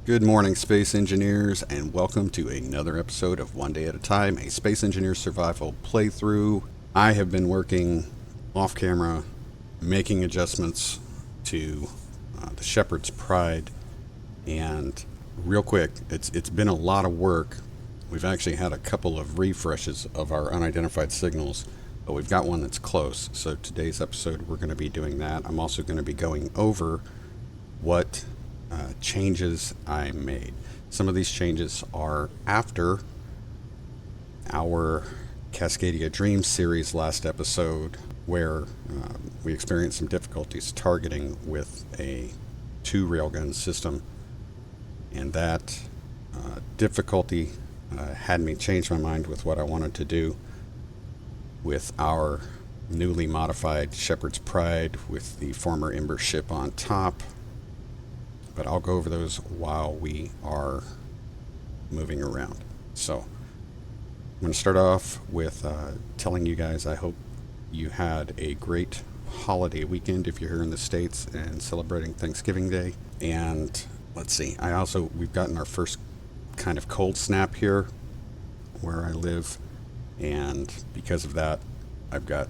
Good morning, space engineers, and welcome to another episode of One Day at a Time, a Space Engineer Survival playthrough. I have been working off camera, making adjustments to the Shepherd's Pride, and real quick, it's been a lot of work. We've actually had a couple of refreshes of our unidentified signals, but we've got one that's close. So today's episode, we're going to be doing that. I'm also going to be going over what changes I made. Some of these changes are after our Cascadia Dreams series last episode, where we experienced some difficulties targeting with a 2 railgun system, and that difficulty had me change my mind with what I wanted to do with our newly modified Shepherd's Pride with the former Ember ship on top. But I'll go over those while we are moving around. So I'm going to start off with telling you guys I hope you had a great holiday weekend if you're here in the States and celebrating Thanksgiving Day. And let's see, we've gotten our first kind of cold snap here where I live, and because of that, I've got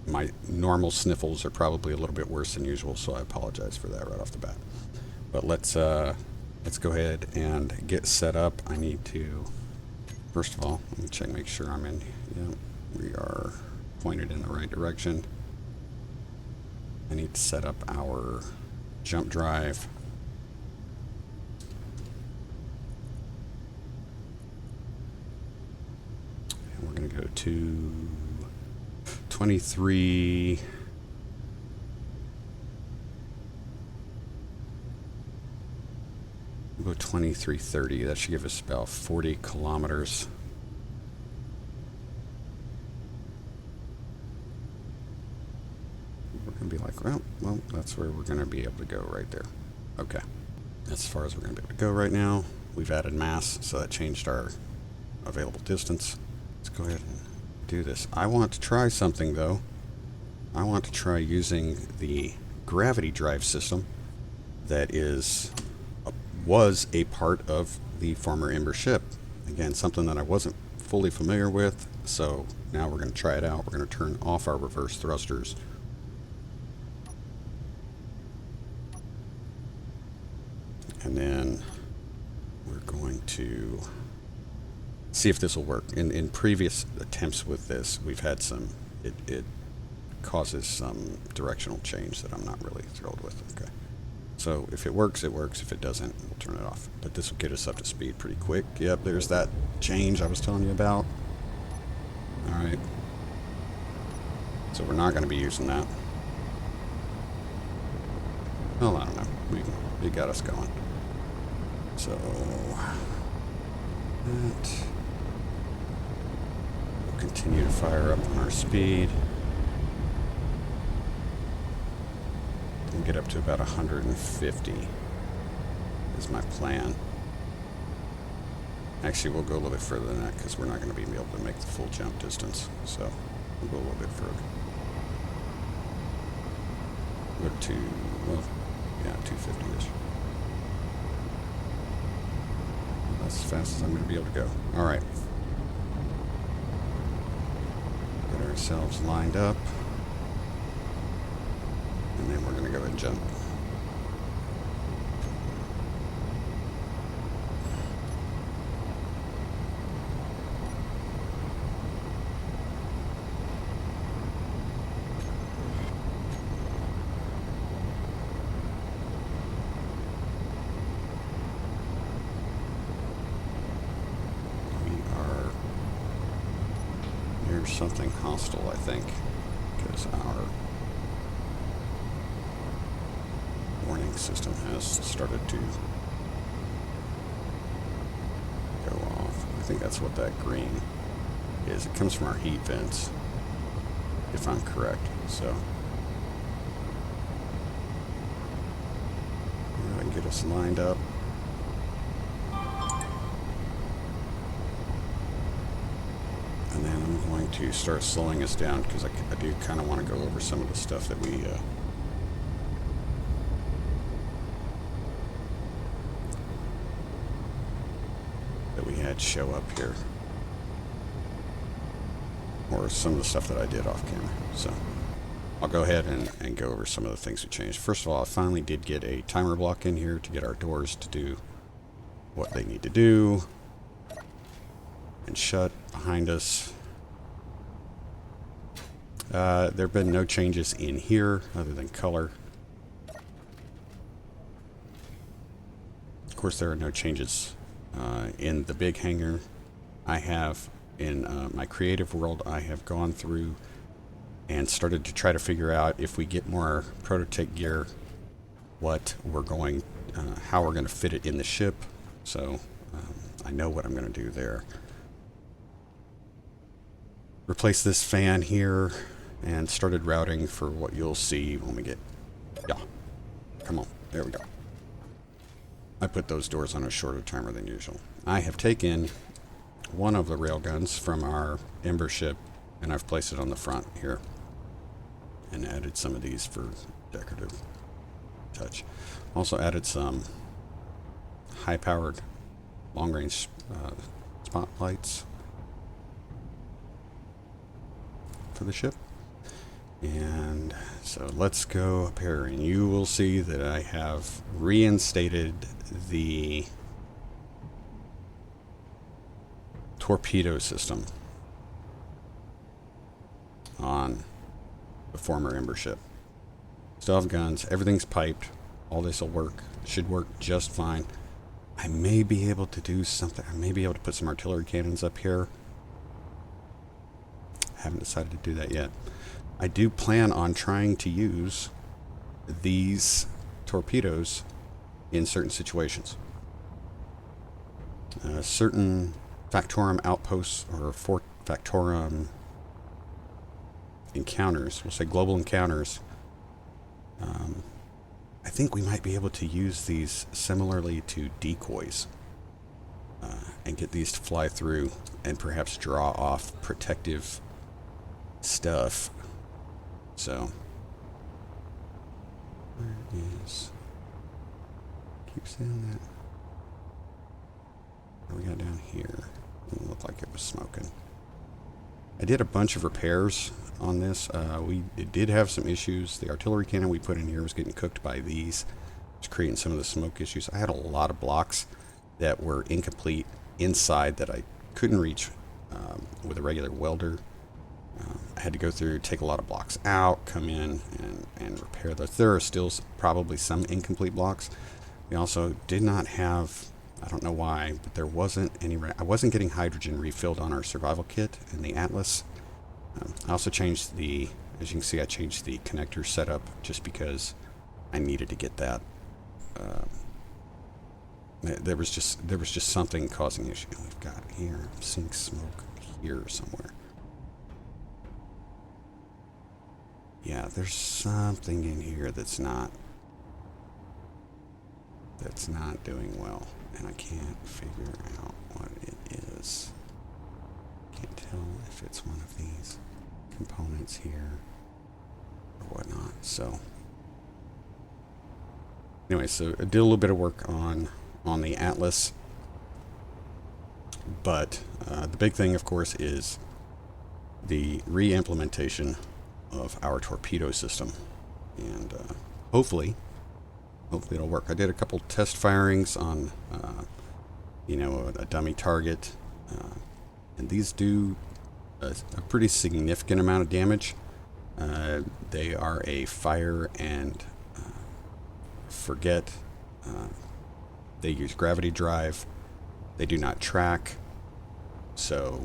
my normal sniffles are probably a little bit worse than usual, so I apologize for that right off the bat. But let's go ahead and get set up. I need to, first of all, let me check, make sure I'm in. Yeah, we are pointed in the right direction. I need to set up our jump drive. And we're going to go to 23. We'll go 2330. That should give us about 40 kilometers. We're going to be like, well, that's where we're going to be able to go right there. Okay. That's as far as we're going to be able to go right now. We've added mass, so that changed our available distance. Let's go ahead and do this. I want to try something, though. I want to try using the gravity drive system that was a part of the former Ember ship. Again, something that I wasn't fully familiar with, so now we're going to try it out. We're going to turn off our reverse thrusters. And then we're going to see if this will work. In previous attempts with this, we've had it causes some directional change that I'm not really thrilled with. Okay. So if it works, it works. If it doesn't, we'll turn it off. But this will get us up to speed pretty quick. Yep, there's that change I was telling you about. All right. So we're not going to be using that. Well, I don't know. It got us going. So that we'll continue to fire up on our speed. And get up to about 150 is my plan. Actually, we'll go a little bit further than that because we're not going to be able to make the full jump distance. So we'll go a little bit further. Look to, well, yeah, 250-ish. That's as fast as I'm going to be able to go. All right. Get ourselves lined up. And then we're going to go ahead and jump. We are near something hostile, I think, because our warning system has started to go off. I think that's what that green is. It comes from our heat vents, if I'm correct. So go ahead and get us lined up. And then I'm going to start slowing us down because I do kind of want to go over some of the stuff that we that show up here. Or some of the stuff that I did off camera. So I'll go ahead and go over some of the things we changed. First of all, I finally did get a timer block in here to get our doors to do what they need to do. And shut behind us. There have been no changes in here other than color. Of course, there are no changes in the big hangar. I have, in my creative world, I have gone through and started to try to figure out if we get more prototype gear, what we're going, how we're going to fit it in the ship. So I know what I'm going to do there. Replace this fan here and started routing for what you'll see when we get, yeah, come on, there we go. I put those doors on a shorter timer than usual. I have taken one of the railguns from our Ember ship and I've placed it on the front here and added some of these for decorative touch. Also added some high-powered long-range spotlights for the ship. And so let's go up here and you will see that I have reinstated the torpedo system on the former Ember ship. Still have guns, everything's piped, all this will work, should work just fine. I may be able to do something, I may be able to put some artillery cannons up here. Haven't decided to do that yet. I do plan on trying to use these torpedoes in certain situations. Certain Factorum outposts or Fort Factorum encounters, we'll say global encounters, I think we might be able to use these similarly to decoys and get these to fly through and perhaps draw off protective stuff. So, where is, keep saying that, what do we got down here? It looked like it was smoking. I did a bunch of repairs on this. It did have some issues. The artillery cannon we put in here was getting cooked by these. It's creating some of the smoke issues. I had a lot of blocks that were incomplete inside that I couldn't reach with a regular welder. I had to go through, take a lot of blocks out, come in and repair those. There are still probably some incomplete blocks. We also did not have, I don't know why, but there wasn't any, I wasn't getting hydrogen refilled on our survival kit in the Atlas. I also changed the, as you can see, I changed the connector setup just because I needed to get that. There was just something causing issue. We've got here, I'm seeing smoke here somewhere. Yeah, there's something in here that's not doing well, and I can't figure out what it is. Can't tell if it's one of these components here or whatnot. So anyway, so I did a little bit of work on the Atlas, but the big thing, of course, is the re-implementation of our torpedo system, and hopefully it'll work. I did a couple test firings on a dummy target, and these do a pretty significant amount of damage. They are a fire and forget. They use gravity drive. They do not track, so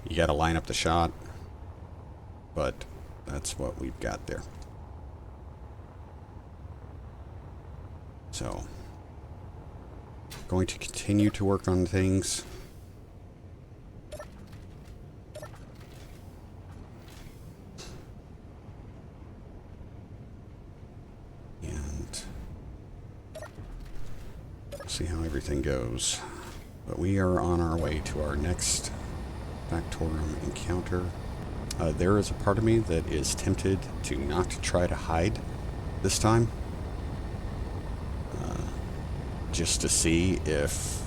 you got to line up the shot. But that's what we've got there. So, going to continue to work on things. And see how everything goes. But we are on our way to our next Factorum encounter. There is a part of me that is tempted to not try to hide this time. Just to see if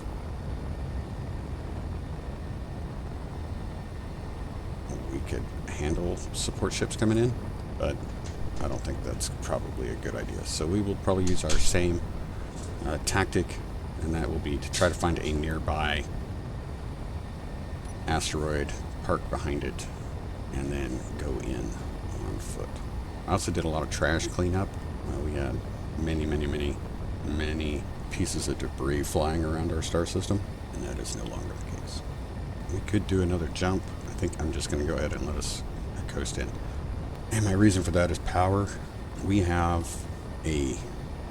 could handle support ships coming in, but I don't think that's probably a good idea. So we will probably use our same tactic, and that will be to try to find a nearby asteroid, park behind it, and then go in on foot. I also did a lot of trash cleanup. We had many pieces of debris flying around our star system, and that is no longer the case. We could do another jump. I think I'm just going to go ahead and let us coast in. And my reason for that is power. We have a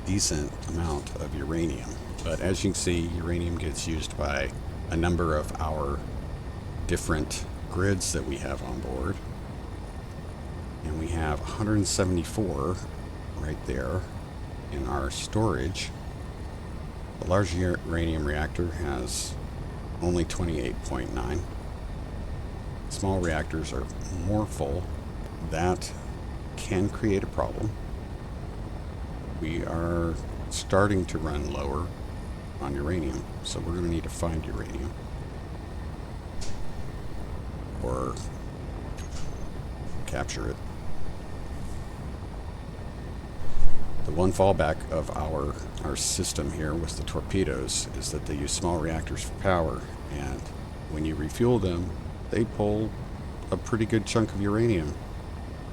decent amount of uranium, but as you can see, uranium gets used by a number of our different grids that we have on board. And we have 174 right there in our storage. The large uranium reactor has only 28.9. Small reactors are more full. That can create a problem. We are starting to run lower on uranium, so we're going to need to find uranium. Or capture it. The one fallback of our system here with the torpedoes is that they use small reactors for power, and when you refuel them, they pull a pretty good chunk of uranium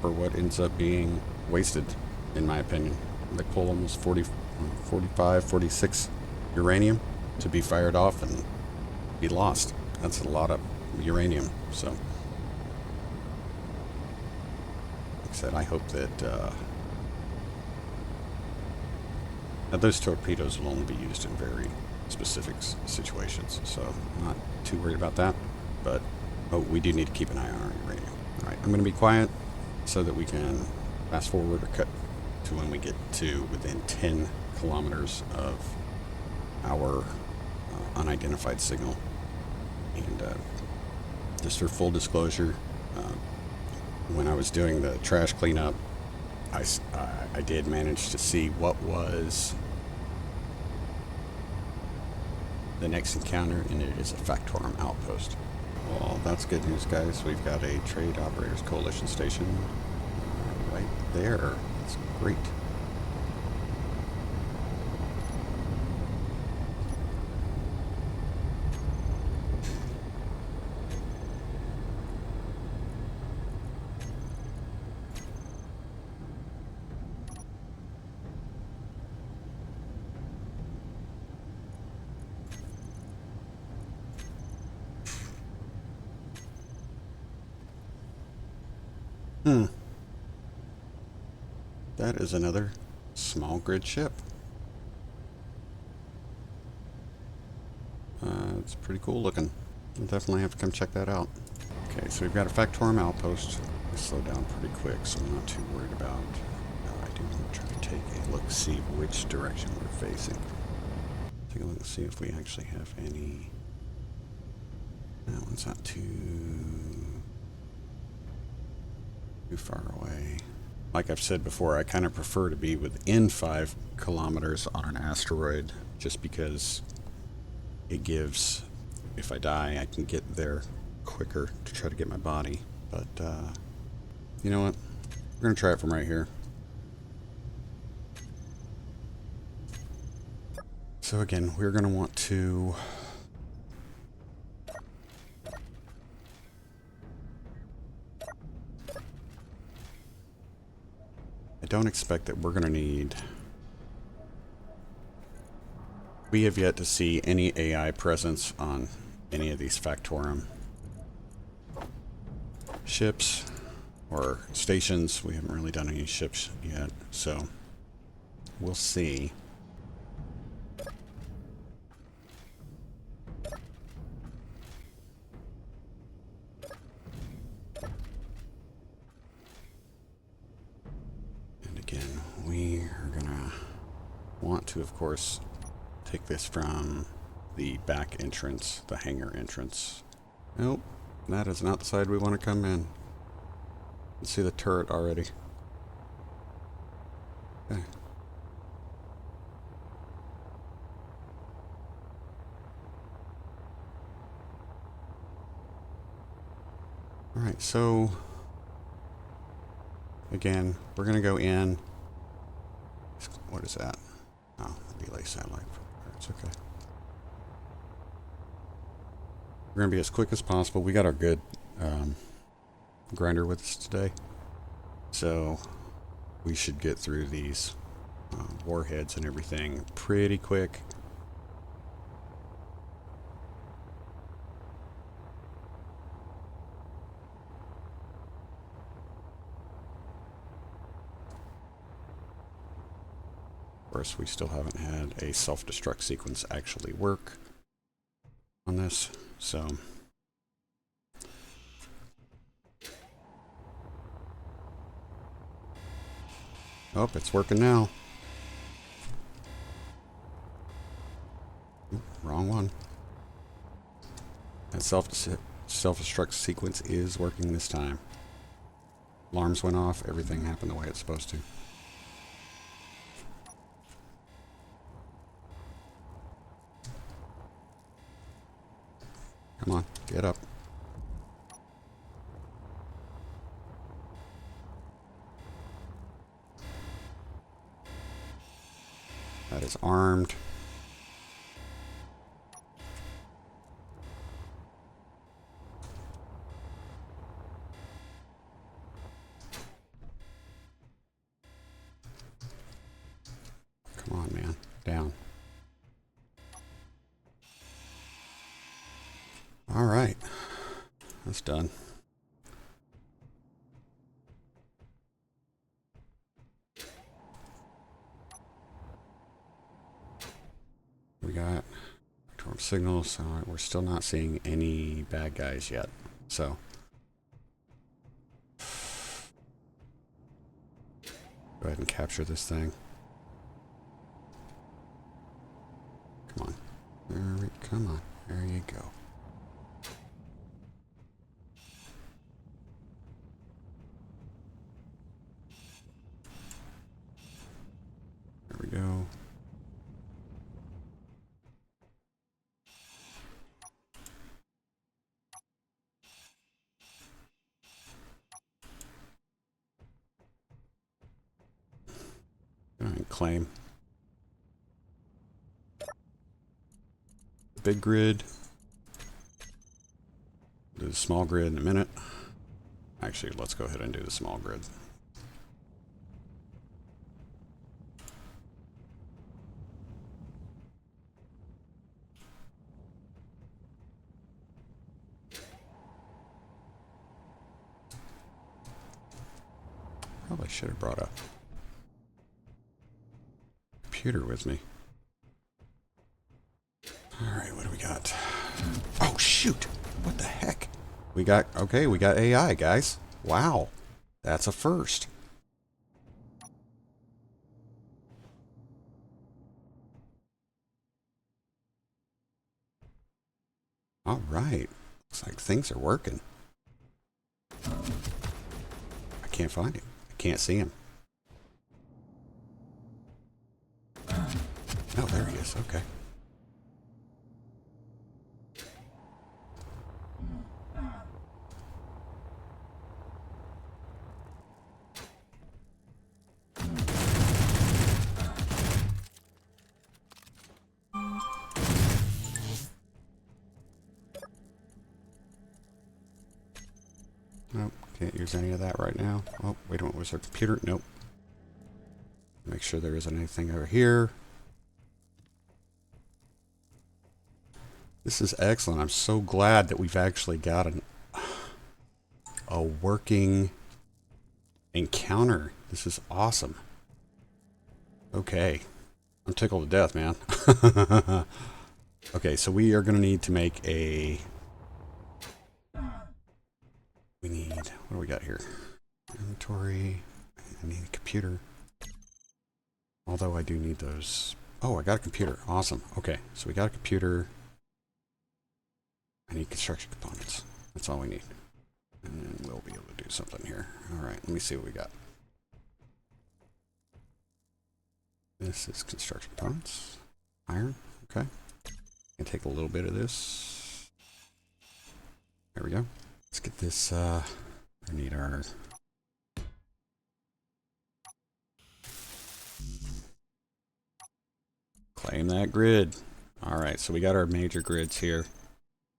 for what ends up being wasted, in my opinion. They pull almost 45, 46 uranium to be fired off and be lost. That's a lot of uranium. So, like I said, I hope that those torpedoes will only be used in very specific situations. So I'm not too worried about that. But we do need to keep an eye on our uranium. All right, I'm going to be quiet so that we can fast forward or cut to when we get to within 10 kilometers of our unidentified signal. And just for full disclosure, when I was doing the trash cleanup, I did manage to see what was the next encounter, and it is a Factorum outpost. Well, that's good news, guys. We've got a Trade Operators Coalition station right there. That's great. That is another small grid ship. It's pretty cool looking. I'll definitely have to come check that out. Okay, so we've got a Factorum outpost. We slow down pretty quick, so I'm not too worried about. I do want to try to take a look, see which direction we're facing. Take a look and see if we actually have any. That one's not too far away. Like I've said before, I kind of prefer to be within 5 kilometers on an asteroid, just because it gives, if I die, I can get there quicker to try to get my body. But, you know what? We're going to try it from right here. So again, we're going to want to I don't expect that we're going to need. We have yet to see any AI presence on any of these Factorum ships or stations. We haven't really done any ships yet, so we'll see. Again, we are gonna want to, of course, take this from the back entrance, the hangar entrance. Nope, that is not the side we want to come in. Let's see the turret already. Okay. Alright, so again, we're going to go in. What is that? Oh, relay satellite. It's okay. We're going to be as quick as possible. We got our good grinder with us today, so we should get through these warheads and everything pretty quick. Of course, we still haven't had a self-destruct sequence actually work on this, so oh, it's working now. Ooh, wrong one. That self-destruct sequence is working this time. Alarms went off, everything happened the way it's supposed to. Come on, get up. That is armed. Come on, man. Down. All right. That's done. We got storm signals. All right, we're still not seeing any bad guys yet. So go ahead and capture this thing. Come on. Come on. There you go. There we go. And claim. Big grid. Do the small grid in a minute. Actually, let's go ahead and do the small grid. Probably should have brought a computer with me. Alright, what do we got? Oh, shoot! What the heck? We got AI, guys. Wow. That's a first. Alright. Looks like things are working. I can't find him. I can't see him. Oh, there he is. Okay. Nope, can't use any of that right now. Oh, wait a minute, was there a computer? Nope. Make sure there isn't anything over here. This is excellent. I'm so glad that we've actually got a working encounter. This is awesome. Okay. I'm tickled to death, man. Okay, so we are going to need to make a... We need... What do we got here? Inventory. I need a computer. Although I do need those... Oh, I got a computer. Awesome. Okay, so we got a computer. I need construction components. That's all we need. And then we'll be able to do something here. Alright, let me see what we got. This is construction components. Iron. Okay. And take a little bit of this. There we go. Let's get this, we need our claim that grid. All right, so we got our major grids here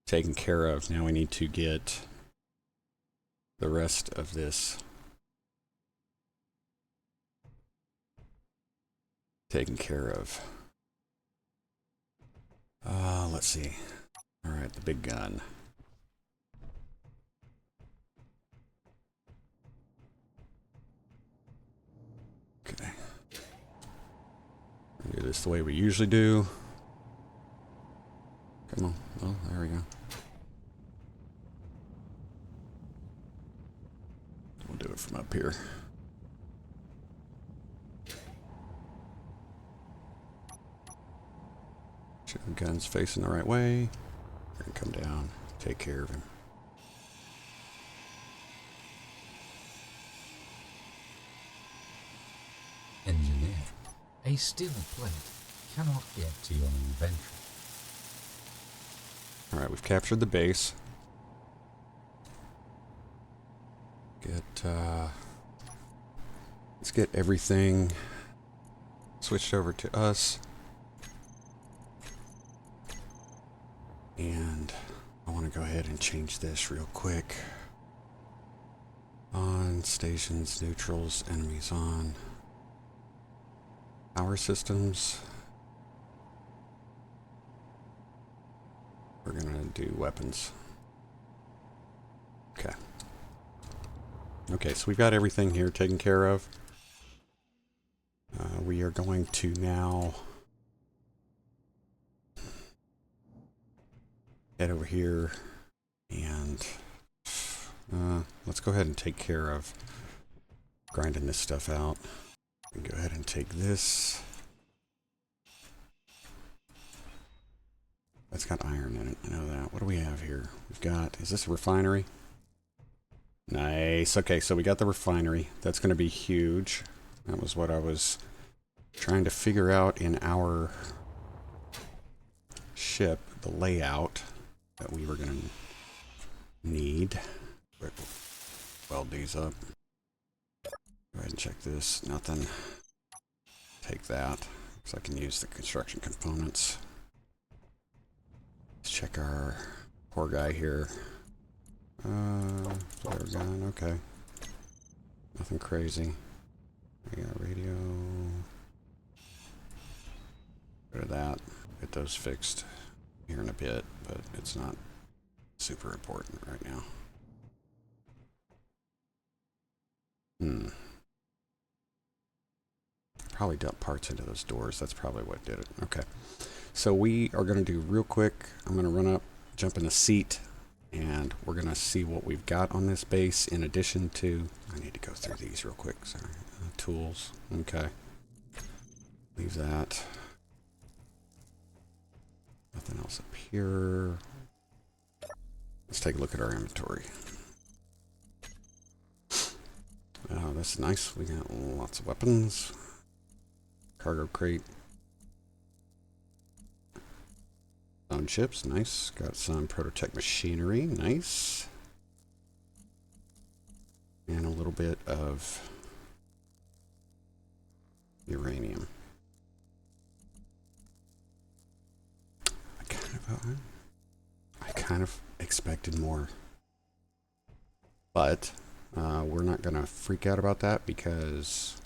taken care of. Now we need to get the rest of this taken care of. Let's see. All right, the big gun. Okay. Do this the way we usually do. Come on. Oh, there we go. We'll do it from up here. Shoot the guns facing the right way. We're gonna come down, take care of him. Engineer, a steel plate cannot get to your inventory. Alright, we've captured the base. Let's get everything switched over to us. And I want to go ahead and change this real quick. On stations, neutrals, enemies on. Power systems. We're gonna do weapons. Okay. Okay, so we've got everything here taken care of. We are going to now head over here and let's go ahead and take care of grinding this stuff out. And go ahead and take this. That's got iron in it, I know that. What do we have here? We've got, is this a refinery? Nice. Okay, so we got the refinery. That's going to be huge. That was what I was trying to figure out in our ship, the layout that we were going to need. Weld these up. Go ahead and check this. Nothing. Take that. So I can use the construction components. Let's check our poor guy here. Flare gun, okay. Nothing crazy. We got radio. Rid of that. Get those fixed here in a bit, but it's not super important right now. Probably dump parts into those doors. That's probably what did it. Okay. So we are going to do real quick. I'm going to run up, jump in the seat, and we're going to see what we've got on this base in addition to... I need to go through these real quick. Sorry. Tools. Okay. Leave that. Nothing else up here. Let's take a look at our inventory. Oh, that's nice. We got lots of weapons. Cargo crate. Own ships, nice. Got some Prototech machinery, nice. And a little bit of uranium. I kind of expected more. But we're not going to freak out about that because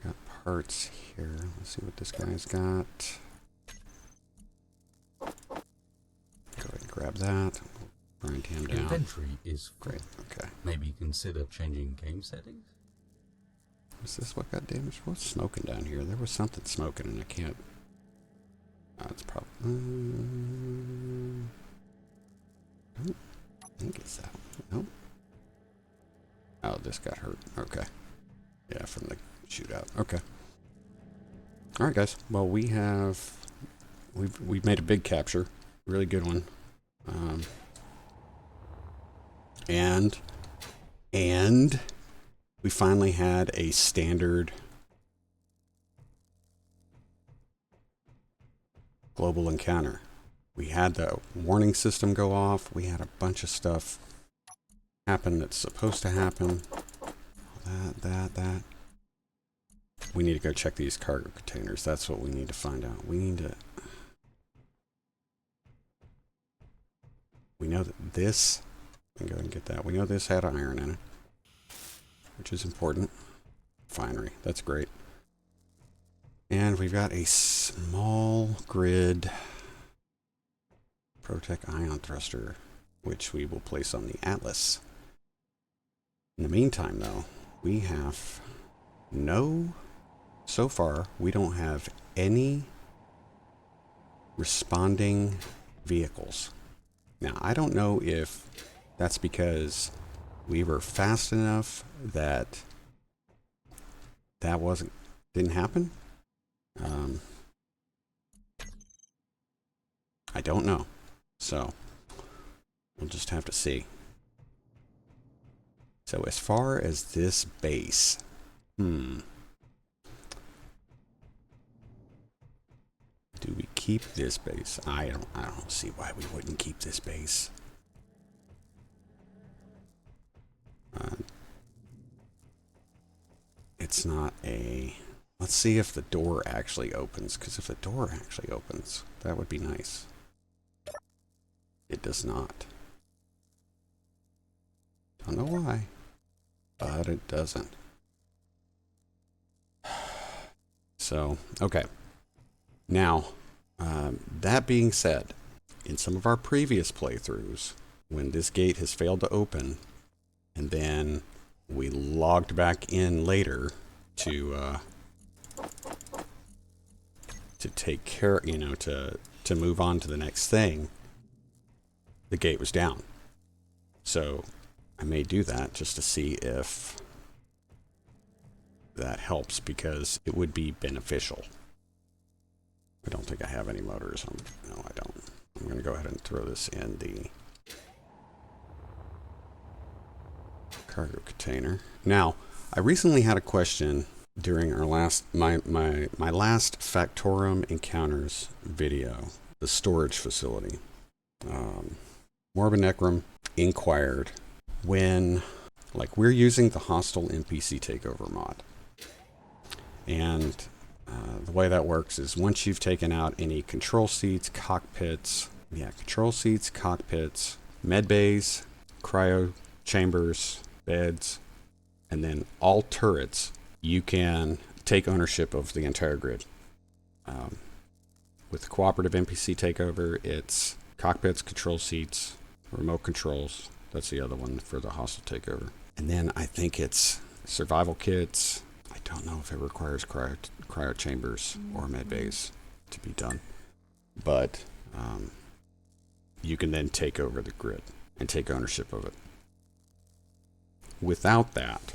got parts here. Let's see what this guy's got. Go ahead and grab that. Grind him down. Inventory is full. Great. Okay. Maybe consider changing game settings? Is this what got damaged? What's smoking down here? There was something smoking and I can't... it's probably... I think it's that one. Nope. Oh, this got hurt. Okay. Yeah, from the shootout. Okay. Alright, guys. Well, we've made a big capture. Really good one. And we finally had a standard global encounter. We had the warning system go off. We had a bunch of stuff happen that's supposed to happen. That. We need to go check these cargo containers. That's what we need to find out. We need to... We know that this... I can go ahead and get that. We know this had iron in it, which is important. Refinery. That's great. And we've got a small grid Protec ion thruster, which we will place on the Atlas. In the meantime, though, we have so far, we don't have any responding vehicles. Now, I don't know if that's because we were fast enough that didn't happen. I don't know. So, we'll just have to see. So, as far as this base, do we keep this base? I don't see why we wouldn't keep this base. It's not a... Let's see if the door actually opens, because if the door actually opens, that would be nice. It does not. Don't know why, but it doesn't. So, okay. Now, that being said, in some of our previous playthroughs, when this gate has failed to open, and then we logged back in later to take care, to move on to the next thing, the gate was down. So I may do that just to see if that helps, because it would be beneficial. I don't think I have any motors on. No, I don't. I'm going to go ahead and throw this in the cargo container. Now, I recently had a question during our last my last Factorum Encounters video, the storage facility. Morbinecrum inquired when, like, we're using the hostile NPC takeover mod, and the way that works is once you've taken out any control seats, cockpits, med bays, cryo chambers, beds, and then all turrets, you can take ownership of the entire grid. With the cooperative NPC takeover, it's cockpits, control seats, remote controls. That's the other one for the hostile takeover. And then I think it's survival kits. I don't know if it requires cryo chambers or med bays to be done, but you can then take over the grid and take ownership of it. Without that,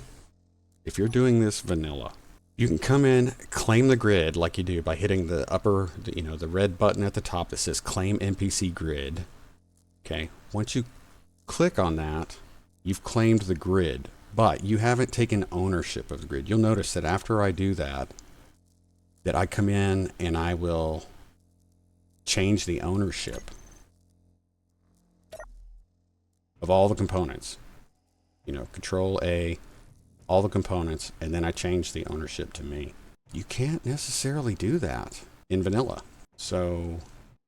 if you're doing this vanilla, you can come in, claim the grid like you do by hitting the the red button at the top that says claim NPC grid. Okay, once you click on that, you've claimed the grid, but you haven't taken ownership of the grid. You'll notice that after I do that, that I come in and I will change the ownership of all the components. Control A, all the components, and then I change the ownership to me. You can't necessarily do that in vanilla. So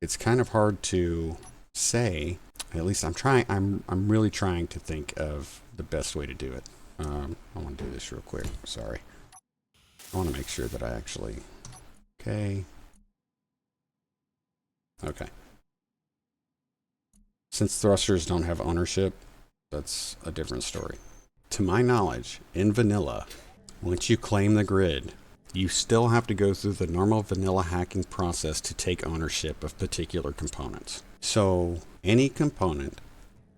it's kind of hard to say. At least I'm trying. I'm really trying to think of the best way to do it. I want to do this real quick. Sorry. I want to make sure that I actually... Okay. Since thrusters don't have ownership, that's a different story. To my knowledge, in vanilla, once you claim the grid, you still have to go through the normal vanilla hacking process to take ownership of particular components. So any component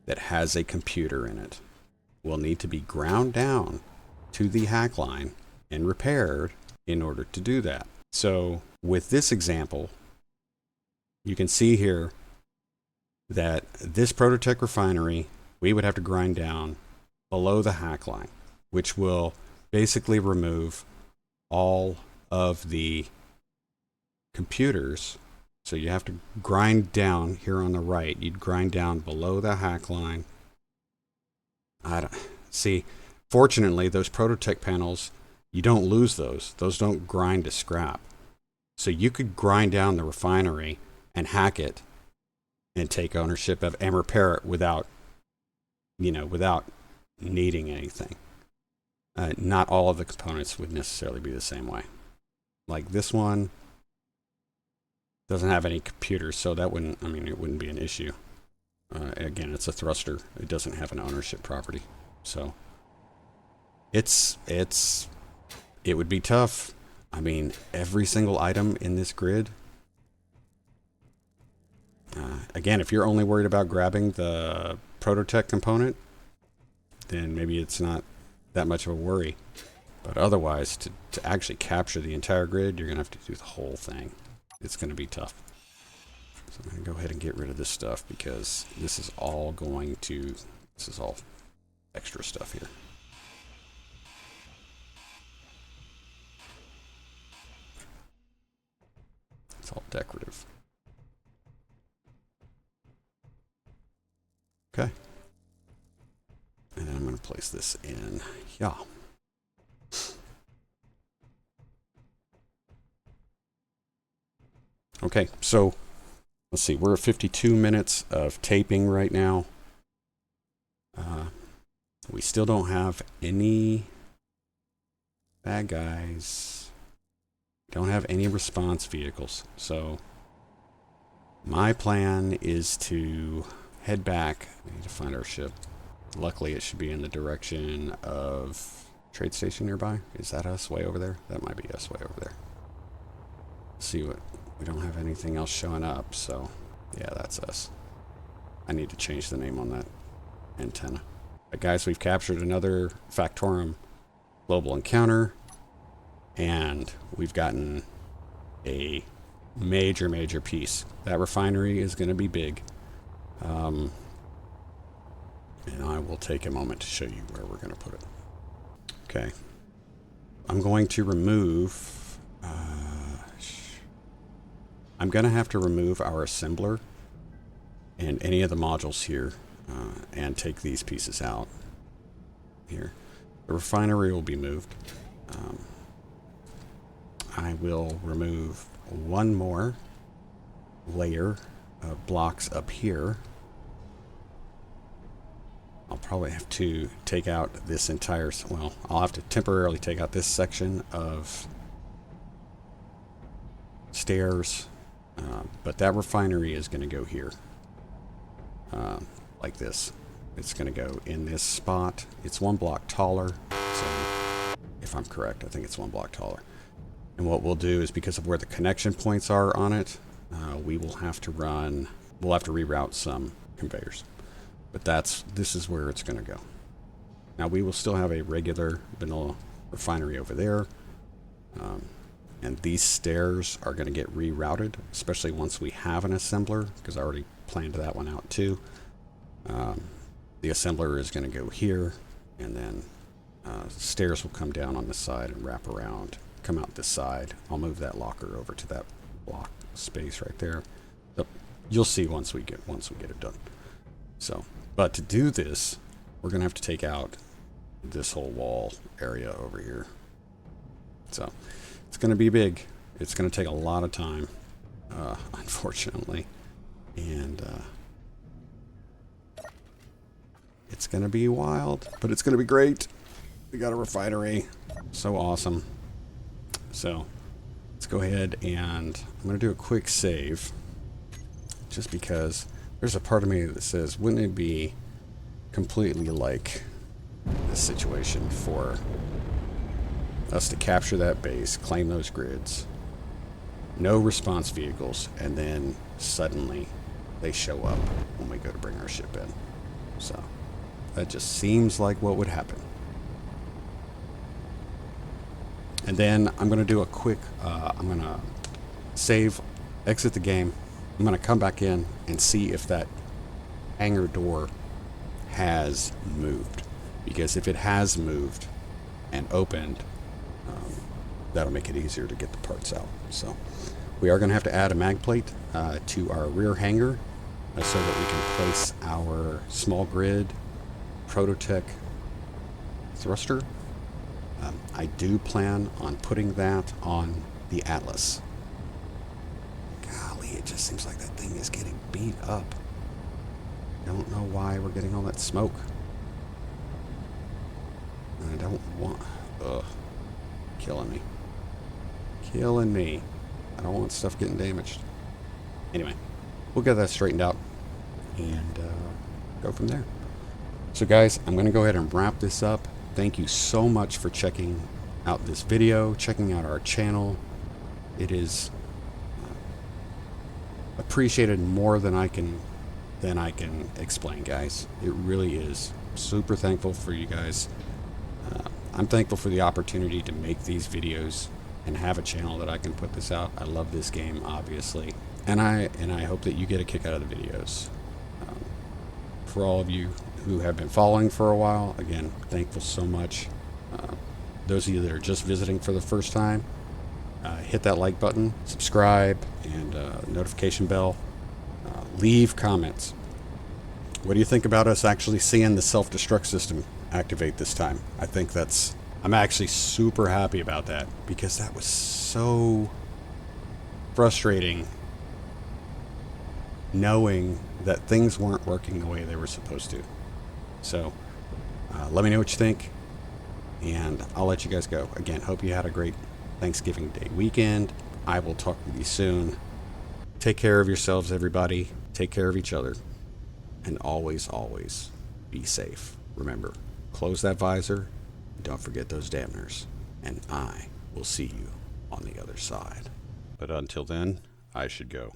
that has a computer in it will need to be ground down to the hack line and repaired in order to do that. So with this example, you can see here that this Prototech refinery, we would have to grind down below the hack line, which will basically remove all of the computers So you have to grind down here on the right. You'd grind down below the hack line. See, fortunately, those Prototech panels, you don't lose those. Those don't grind to scrap. So you could grind down the refinery and hack it and take ownership of and repair it without needing anything. Not all of the components would necessarily be the same way. Like this one doesn't have any computers, so that wouldn't be an issue. Again, it's a thruster. It doesn't have an ownership property. So it would be tough. I mean, every single item in this grid. Again, if you're only worried about grabbing the Prototech component, then maybe it's not that much of a worry. But otherwise, to actually capture the entire grid, you're going to have to do the whole thing. It's going to be tough. So I'm going to go ahead and get rid of this stuff because this is all extra stuff here. It's all decorative. Okay. And then I'm going to place this in. Yeah. Okay, so let's see. We're at 52 minutes of taping right now. We still don't have any bad guys. Don't have any response vehicles. So my plan is to head back. We need to find our ship. Luckily, it should be in the direction of trade station nearby. Is that us way over there? That might be us way over there. See what... We don't have anything else showing up, so yeah, that's us. I need to change the name on that antenna. But guys, we've captured another Factorum global encounter, and we've gotten a major piece. That refinery is going to be big. And I will take a moment to show you where we're going to put it. Okay. I'm going to remove... I'm going to have to remove our assembler and any of the modules here and take these pieces out here. The refinery will be moved. I will remove one more layer of blocks up here. I'll probably have to take out this entire, well, I'll have to temporarily take out this section of stairs. But that refinery is going to go here, like this. It's going to go in this spot. It's one block taller, so if I'm correct, I think it's one block taller. And what we'll do is, because of where the connection points are on it, we'll have to reroute some conveyors. But this is where it's going to go. Now we will still have a regular vanilla refinery over there. And these stairs are going to get rerouted, especially once we have an assembler, because I already planned that one out too. The assembler is going to go here, and then stairs will come down on this side and wrap around, come out this side. I'll move that locker over to that block space right there. So you'll see once we get it done. So, but to do this, we're going to have to take out this whole wall area over here. So it's going to be big. It's going to take a lot of time, unfortunately. And it's going to be wild, but it's going to be great. We got a refinery. So awesome. So let's go ahead and I'm going to do a quick save. Just because there's a part of me that says, wouldn't it be completely like this situation for us to capture that base, claim those grids, no response vehicles, and then suddenly they show up when we go to bring our ship in. So that just seems like what would happen. And then I'm going to do a quick, I'm going to save, exit the game. I'm going to come back in and see if that hangar door has moved. Because if it has moved and opened, that'll make it easier to get the parts out. So We are going to have to add a mag plate to our rear hanger so that we can place our small grid Prototech thruster. I do plan on putting that on the Atlas. Golly, it just seems like that thing is getting beat up. Don't know why we're getting all that smoke. I don't want... Ugh. Killing me. Killing me. I don't want stuff getting damaged. Anyway, we'll get that straightened out and go from there. So guys, I'm going to go ahead and wrap this up. Thank you so much for checking out this video, checking out our channel. It is appreciated more than I can explain, guys. It really is. Super thankful for you guys. I'm thankful for the opportunity to make these videos and have a channel that I can put this out. I love this game, obviously, and I hope that you get a kick out of the videos. For all of you who have been following for a while, again, thankful so much. Those of you that are just visiting for the first time, hit that like button, subscribe, and notification bell. Leave comments. What do you think about us actually seeing the self-destruct system activate this time? I'm actually super happy about that, because that was so frustrating knowing that things weren't working the way they were supposed to. So let me know what you think, and I'll let you guys go. Again, hope you had a great Thanksgiving Day weekend. I will talk with you soon. Take care of yourselves, everybody. Take care of each other. And always, always be safe. Remember, close that visor. Don't forget those dampeners. And I will see you on the other side. But until then, I should go.